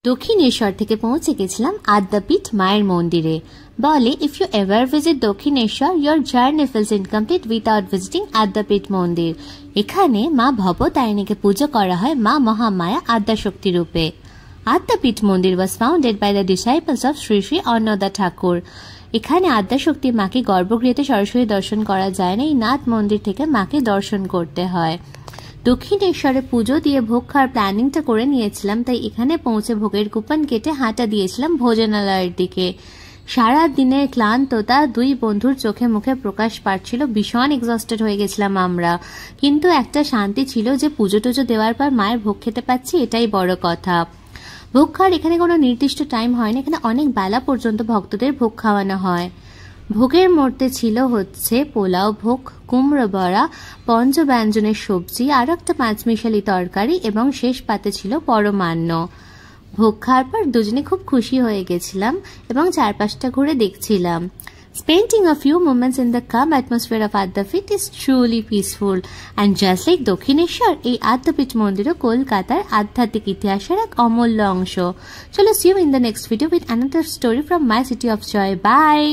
দক্ষিণেশ্বর থেকে পৌঁছে গেছিলাম আদ্যাপীঠ মায়ের মন্দিরে। বলে, if you ever visit Dakshineswar, your journey feels incomplete without visiting Adyapeath মন্দির। এখানে মা ভবতারিণীকে পুজো করা হয় মা মহামায়া আদ্যাশক্তি রূপে। আদ্যাপীঠ মন্দির was founded by the disciples of Sri Sri Annada Thakur. এখানে আদ্যাশক্তি মাকে গর্ভগৃহতে সরাসরি দর্শন করা যায় না, এই নাথ মন্দির থেকে মাকে দর্শন করতে হয়। দক্ষিণেশ্বরে পুজো দিয়ে ভোগ খাওয়ার প্ল্যানিংটা করে নিয়েছিলাম, তাই এখানে পৌঁছে ভোগের কুপন কেটে হাঁটা দিয়েছিলাম ভোজনালয়ের দিকে। সারা দিনের ক্লান্ততা দুই বন্ধুর চোখে মুখে প্রকাশ পাচ্ছিল, ভীষণ এক্সস্টেড হয়ে গেছিলাম আমরা। কিন্তু একটা শান্তি ছিল যে পুজো টুজো দেওয়ার পর মায়ের ভোগ খেতে পাচ্ছি, এটাই বড় কথা। ভোগ খাওয়ার এখানে কোনো নির্দিষ্ট টাইম হয় না, এখানে অনেক বেলা পর্যন্ত ভক্তদের ভোগ খাওয়ানো হয়। ভোগের মধ্যে ছিল হচ্ছে পোলাও ভোগ, কুমড়ো বড়া, পঞ্চব্যঞ্জনের সবজি, আর একটা পাঁচমিশালি তরকারি এবং শেষ পাতে ছিল পরমান্ন। ভোগ খাওয়ার পর দুজনে খুব খুশি হয়ে গেছিলাম এবং চারপাশটা ঘুরে দেখছিলাম। Spending a few moments in the calm atmosphere of Adyapit is truly peaceful, and just like Dakshineswar, এই আদ্যাপীঠ মন্দিরও কলকাতার আধ্যাত্মিক ইতিহাসের এক অমূল্য অংশ। চলো, see you in the next video with another story from my city of joy. Bye.